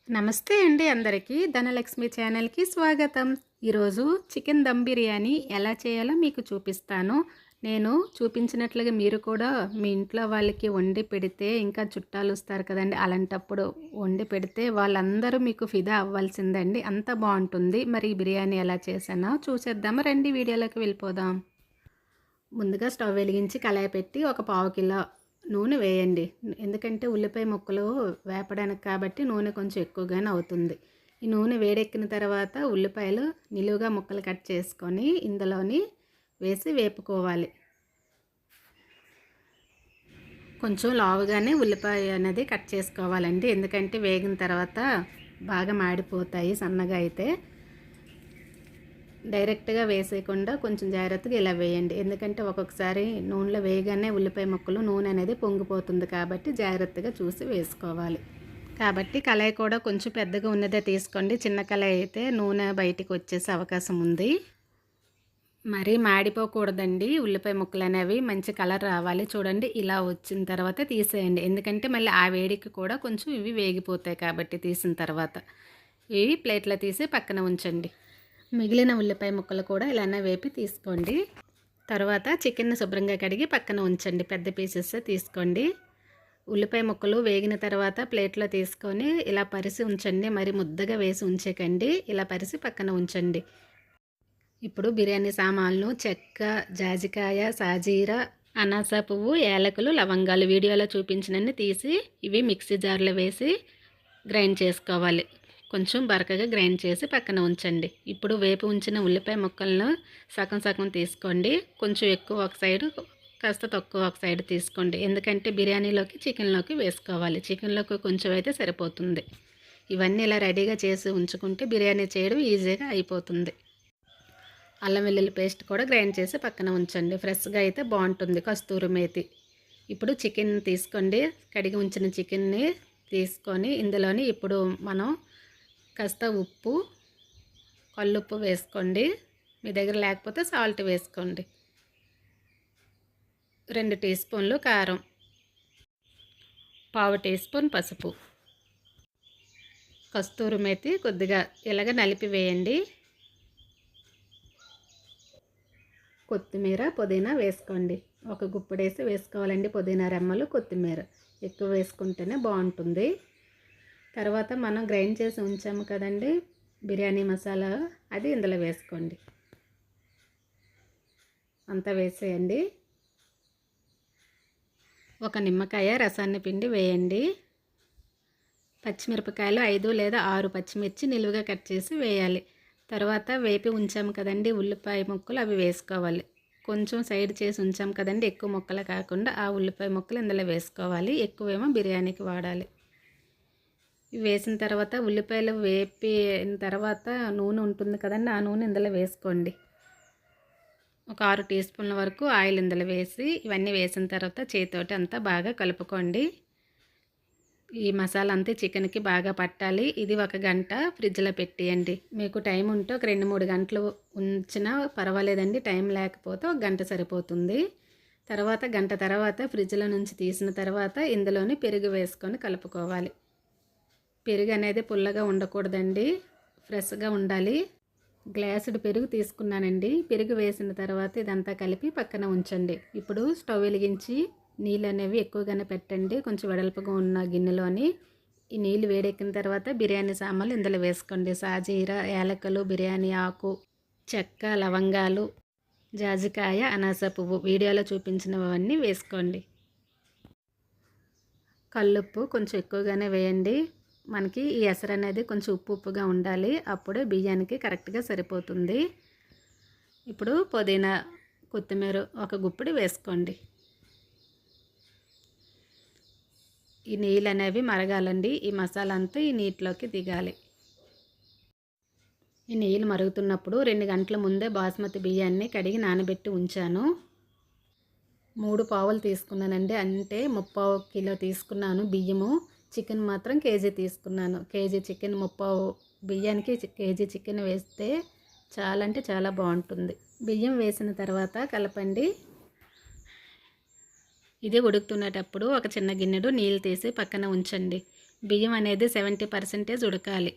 నమస్తే అండి అందరికీ. ధనలక్ష్మి ఛానల్‌కి స్వాగతం. ఈరోజు చికెన్ దమ్ బిర్యానీ ఎలా చేయాలో మీకు చూపిస్తాను. నేను చూపించినట్లుగా మీరు కూడా మీ ఇంట్లో వాళ్ళకి వండి పెడితే ఇంకా చుట్టాలొస్తారు కదండీ! అలాంటప్పుడు వండి పెడితే వాళ్ళందరూ మీకు ఫిదా అవ్వాల్సిందండి. అంత బావుంటుంది. మరి ఈ బిర్యానీ ఎలా చేశానో చూసేద్దామా రండి వీడియోలోకి వెళ్ళిపోదాం. ముందుగా స్టవ్ వెలిగించి కళాయి పెట్టి ఒక పావు కిలో నూనె వేయండి. ఎందుకంటే ఉల్లిపాయ ముక్కలు వేపడానికి కాబట్టి నూనె కొంచెం ఎక్కువగానే అవుతుంది. ఈ నూనె వేడెక్కిన తర్వాత ఉల్లిపాయలు నిలువుగా ముక్కలు కట్ చేసుకొని ఇందులోని వేసి వేపుకోవాలి. కొంచెం లావుగానే ఉల్లిపాయ అనేది కట్ చేసుకోవాలండి. ఎందుకంటే వేగిన తర్వాత బాగా మాడిపోతాయి సన్నగా అయితే. డైరెక్ట్గా వేసేయకుండా కొంచెం జాగ్రత్తగా ఇలా వేయండి. ఎందుకంటే ఒక్కొక్కసారి నూనెలో వేయగానే ఉల్లిపాయ ముక్కలు నూనె అనేది పొంగిపోతుంది కాబట్టి జాగ్రత్తగా చూసి వేసుకోవాలి. కాబట్టి కళాయి కూడా కొంచెం పెద్దగా ఉన్నదే తీసుకోండి. చిన్న కళాయి అయితే నూనె బయటికి వచ్చేసే అవకాశం ఉంది. మరీ మాడిపోకూడదండి. ఉల్లిపాయ ముక్కలు అనేవి మంచి కలర్ రావాలి. చూడండి ఇలా వచ్చిన తర్వాత తీసేయండి. ఎందుకంటే మళ్ళీ ఆ వేడికి కూడా కొంచెం ఇవి వేగిపోతాయి కాబట్టి తీసిన తర్వాత. ఇవి ప్లేట్లో తీసి పక్కన ఉంచండి. మిగిలిన ఉల్లిపాయ ముక్కలు కూడా ఇలానే వేపి తీసుకోండి. తర్వాత చికెన్‌ని శుభ్రంగా కడిగి పక్కన ఉంచండి. పెద్ద పీసెస్ తీసుకోండి. ఉల్లిపాయ ముక్కలు వేగిన తర్వాత ప్లేట్లో తీసుకొని ఇలా పరిసి ఉంచండి. మరి ముద్దగా వేసి ఉంచకండి. ఇలా పరిసి పక్కన ఉంచండి. ఇప్పుడు బిర్యానీ సామాన్లు చెక్క, జాజికాయ, సాజీరా, అనాస పువ్వు, యాలకులు, లవంగాలు వీడియోలో చూపించినన్ని తీసి ఇవి మిక్సీ జార్లో వేసి గ్రైండ్ చేసుకోవాలి. కొంచెం బరకగా గ్రైండ్ చేసి పక్కన ఉంచండి. ఇప్పుడు వేపు ఉంచిన ఉల్లిపాయ ముక్కలను సగం సగం తీసుకోండి. కొంచెం ఎక్కువ ఒక సైడు, కాస్త తక్కువ ఒక సైడ్ తీసుకోండి. ఎందుకంటే బిర్యానీలోకి చికెన్లోకి వేసుకోవాలి. చికెన్లోకి కొంచెం అయితే సరిపోతుంది. ఇవన్నీ ఇలా రెడీగా చేసి ఉంచుకుంటే బిర్యానీ చేయడం ఈజీగా అయిపోతుంది. అల్లం వెల్లుల్లి పేస్ట్ కూడా గ్రైండ్ చేసి పక్కన ఉంచండి. ఫ్రెష్గా అయితే బాగుంటుంది. కస్తూరి మేతి. ఇప్పుడు చికెన్ తీసుకోండి. కడిగి ఉంచిన చికెన్ని తీసుకొని ఇందులోని ఇప్పుడు మనం కాస్త ఉప్పు, కల్లుప్పు వేసుకోండి. మీ దగ్గర లేకపోతే సాల్ట్ వేసుకోండి. 2 టీ స్పూన్లు కారం, పావు టీ స్పూన్ పసుపు, కస్తూరి మేతి కొద్దిగా ఇలాగ నలిపి వేయండి. కొత్తిమీర, పుదీనా వేసుకోండి. ఒక గుప్పెడేసి వేసుకోవాలండి. పుదీనా రెమ్మలు, కొత్తిమీర ఎక్కువ వేసుకుంటేనే బాగుంటుంది. తర్వాత మనం గ్రైండ్ చేసి ఉంచాము కదండి బిర్యానీ మసాలా, అది ఇందులో వేసుకోండి. అంతా వేసేయండి. ఒక నిమ్మకాయ రసాన్ని పిండి వేయండి. పచ్చిమిరపకాయలు 5 లేదా 6 పచ్చిమిర్చి నిలువుగా కట్ చేసి వేయాలి. తర్వాత వేపి ఉంచాము కదండి ఉల్లిపాయ ముక్కలు, అవి వేసుకోవాలి. కొంచెం సైడ్ చేసి ఉంచాము కదండి, ఎక్కువ ముక్కలు కాకుండా ఆ ఉల్లిపాయ ముక్కలు ఇందులో వేసుకోవాలి. ఎక్కువేమో బిర్యానీకి వాడాలి. వేసిన తర్వాత ఉల్లిపాయలు వేపిన తర్వాత నూనె ఉంటుంది కదండి, ఆ నూనె ఇందులో వేసుకోండి. ఒక 6 టీ స్పూన్ల వరకు ఆయిల్ ఇందులో వేసి ఇవన్నీ వేసిన తర్వాత చేతితోటి అంతా బాగా కలుపుకోండి. ఈ మసాలా అంతా చికెన్కి బాగా పట్టాలి. ఇది 1 గంట ఫ్రిడ్జ్లో పెట్టేయండి. మీకు టైం ఉంటే ఒక 2-3 గంటలు ఉంచినా పర్వాలేదండి. టైం లేకపోతే 1 గంట సరిపోతుంది. తర్వాత గంట తర్వాత ఫ్రిడ్జ్లో నుంచి తీసిన తర్వాత ఇందులోని పెరుగు వేసుకొని కలుపుకోవాలి. పెరుగు అనేది పుల్లగా ఉండకూడదండి, ఫ్రెష్గా ఉండాలి. గ్లాసుడు పెరుగు తీసుకున్నానండి. పెరుగు వేసిన తర్వాత ఇదంతా కలిపి పక్కన ఉంచండి. ఇప్పుడు స్టవ్ వెలిగించి నీళ్ళు అనేవి ఎక్కువగానే పెట్టండి. కొంచెం వెడల్పుగా ఉన్న గిన్నెలోని ఈ నీళ్ళు వేడెక్కిన తర్వాత బిర్యానీ సామాన్లు ఇందులో వేసుకోండి. సాజీరా, యాలకులు, బిర్యానీ ఆకు, చెక్క, లవంగాలు, జాజికాయ, అనాస పువ్వు వీడియోలో చూపించినవన్నీ వేసుకోండి. కల్లుప్పు కొంచెం ఎక్కువగానే వేయండి. మనకి ఈ ఎసరు అనేది కొంచెం ఉప్పు ఉప్పుగా ఉండాలి. అప్పుడే బియ్యానికి కరెక్ట్గా సరిపోతుంది. ఇప్పుడు పుదీనా, కొత్తిమీర ఒక గుప్పిడి వేసుకోండి. ఈ నీళ్ళు అనేవి మరగాలండి. ఈ మసాలా అంతా ఈ నీటిలోకి దిగాలి. ఈ నీళ్ళు మరుగుతున్నప్పుడు 2 గంటల ముందే బాస్మతి బియ్యాన్ని కడిగి నానబెట్టి ఉంచాను. 3 పావులు తీసుకున్నానండి. అంటే 3/4 కిలో తీసుకున్నాను బియ్యము. చికెన్ మాత్రం కేజీ తీసుకున్నాను. కేజీ చికెన్ 3/4 బియ్యానికి కేజీ చికెన్ వేస్తే చాలా అంటే చాలా బాగుంటుంది. బియ్యం వేసిన తర్వాత కలపండి. ఇది ఉడుకుతున్నటప్పుడు ఒక చిన్న గిన్నెడు నీళ్ళు తీసి పక్కన ఉంచండి. బియ్యం అనేది 70% ఉడకాలి.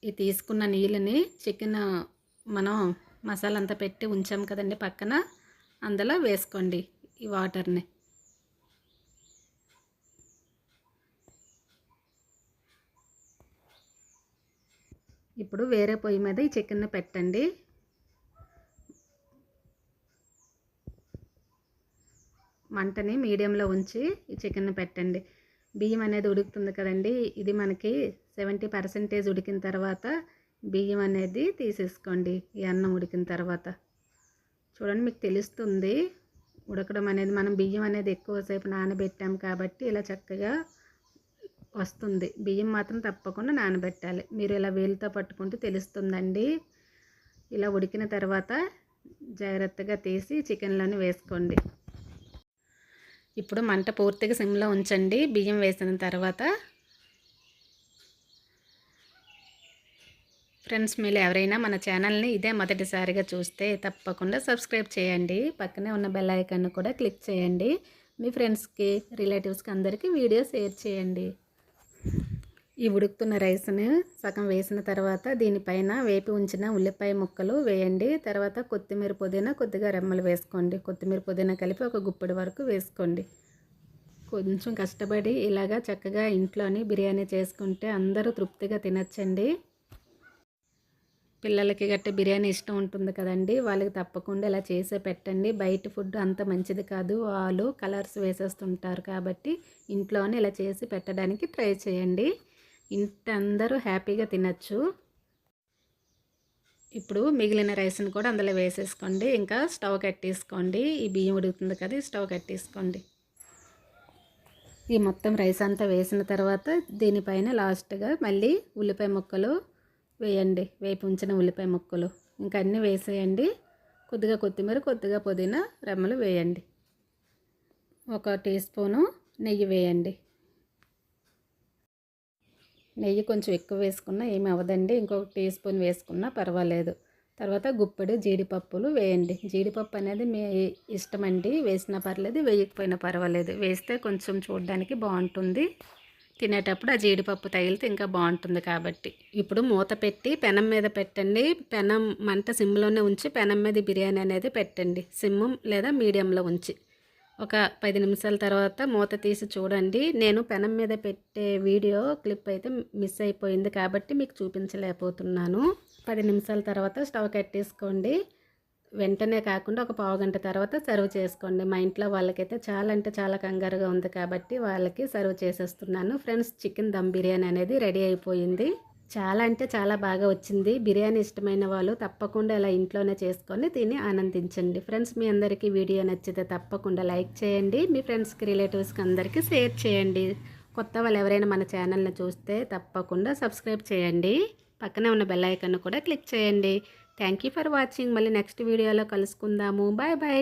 ఈ తీసుకున్న నీళ్ళని చికెన్ మనం మసాలా అంతా పెట్టి ఉంచాం కదండి పక్కన, అందులో వేసుకోండి ఈ వాటర్ని. ఇప్పుడు వేరే పొయ్యి మీద ఈ చికెన్ పెట్టండి. మంటని మీడియంలో ఉంచి ఈ చికెన్ పెట్టండి. బియ్యం అనేది ఉడుకుతుంది కదండి, ఇది మనకి 70% ఉడికిన తర్వాత బియ్యం అనేది తీసేసుకోండి. ఈ అన్నం ఉడికిన తర్వాత చూడండి, మీకు తెలుస్తుంది ఉడకడం అనేది. మనం బియ్యం అనేది ఎక్కువసేపు నానబెట్టాం కాబట్టి ఇలా చక్కగా వస్తుంది. బియ్యం మాత్రం తప్పకుండా నానబెట్టాలి. మీరు ఇలా వేలుతో పట్టుకుంటే తెలుస్తుందండి. ఇలా ఉడికిన తర్వాత జాగ్రత్తగా తీసి చికెన్లోని వేసుకోండి. ఇప్పుడు మంట పూర్తిగా సిమ్లో ఉంచండి. బియ్యం వేసిన తర్వాత ఫ్రెండ్స్, మీరు ఎవరైనా మన ఛానల్ని ఇదే మొదటిసారిగా చూస్తే తప్పకుండా సబ్స్క్రైబ్ చేయండి. పక్కనే ఉన్న బెల్ ఐకాన్ కూడా క్లిక్ చేయండి. మీ ఫ్రెండ్స్కి, రిలేటివ్స్కి అందరికీ వీడియో షేర్ చేయండి. ఈ ఉడుకుతున్న రైస్ని సగం వేసిన తర్వాత దీనిపైన వేపి ఉంచిన ఉల్లిపాయ ముక్కలు వేయండి. తర్వాత కొత్తిమీర, పుదీనా కొద్దిగా రెమ్మలు వేసుకోండి. కొత్తిమీర, పుదీనా కలిపి ఒక గుప్పెడు వరకు వేసుకోండి. కొంచెం కష్టపడి ఇలాగా చక్కగా ఇంట్లోని బిర్యానీ చేసుకుంటే అందరూ తృప్తిగా తినచ్చండి. పిల్లలకి గట్ట బిర్యానీ ఇష్టం ఉంటుంది కదండి, వాళ్ళకి తప్పకుండా ఇలా చేసే పెట్టండి. బయట ఫుడ్ అంత మంచిది కాదు, వాళ్ళు కలర్స్ వేసేస్తుంటారు కాబట్టి ఇంట్లోనే ఇలా చేసి పెట్టడానికి ట్రై చేయండి. ఇంటి అందరూ హ్యాపీగా తినచ్చు. ఇప్పుడు మిగిలిన రైస్ని కూడా అందులో వేసేసుకోండి. ఇంకా స్టవ్ కట్టేసుకోండి. ఈ బియ్యం ఉడుకుతుంది కదా, స్టవ్ కట్టేసుకోండి. ఈ మొత్తం రైస్ అంతా వేసిన తర్వాత దీనిపైన లాస్ట్గా మళ్ళీ ఉల్లిపాయ ముక్కలు వేయండి. వేపి ఉంచిన ఉల్లిపాయ ముక్కలు ఇంకా అన్నీ వేసేయండి. కొద్దిగా కొత్తిమీర, కొద్దిగా పుదీనా రెమ్మలు వేయండి. 1 టీ స్పూను నెయ్యి వేయండి. నెయ్యి కొంచెం ఎక్కువ వేసుకున్నా ఏమి అవ్వదండి, ఇంకొక టీ స్పూన్ వేసుకున్నా పర్వాలేదు. తర్వాత గుప్పెడు జీడిపప్పులు వేయండి. జీడిపప్పు అనేది మీ ఇష్టమండి, వేసినా పర్లేదు, వేయకపోయినా పర్వాలేదు. వేస్తే కొంచెం చూడడానికి బాగుంటుంది, తినేటప్పుడు ఆ జీడిపప్పు తగిలితే ఇంకా బాగుంటుంది కాబట్టి. ఇప్పుడు మూత పెట్టి పెనం మీద పెట్టండి. పెనం మంట సిమ్లోనే ఉంచి పెనం మీద బిర్యానీ అనేది పెట్టండి. సిమ్ లేదా మీడియంలో ఉంచి ఒక 10 నిమిషాల తర్వాత మూత తీసి చూడండి. నేను పెనం మీద పెట్టే వీడియో క్లిప్ అయితే మిస్ అయిపోయింది కాబట్టి మీకు చూపించలేకపోతున్నాను. 10 నిమిషాల తర్వాత స్టవ్ కట్టేసుకోండి. వెంటనే కాకుండా ఒక పావుగంట తర్వాత సర్వ్ చేసుకోండి. మా ఇంట్లో వాళ్ళకైతే చాలా అంటే చాలా కంగారుగా ఉంది కాబట్టి వాళ్ళకి సర్వ్ చేసేస్తున్నాను. ఫ్రెండ్స్, చికెన్ దమ్ బిర్యానీ అనేది రెడీ అయిపోయింది. చాలా అంటే చాలా బాగా వచ్చింది. బిర్యానీ ఇష్టమైన వాళ్ళు తప్పకుండా ఇలా ఇంట్లోనే చేసుకొని తిని ఆనందించండి. ఫ్రెండ్స్, మీ అందరికీ వీడియో నచ్చితే తప్పకుండా లైక్ చేయండి. మీ ఫ్రెండ్స్కి, రిలేటివ్స్కి అందరికీ షేర్ చేయండి. కొత్త వాళ్ళు ఎవరైనా మన ఛానల్ని చూస్తే తప్పకుండా సబ్స్క్రైబ్ చేయండి. పక్కనే ఉన్న బెల్ ఐకాన్ కూడా క్లిక్ చేయండి. Thank you for watching. మళ్ళీ నెక్స్ట్ వీడియోలో కలుసుకుందాము. Bye bye.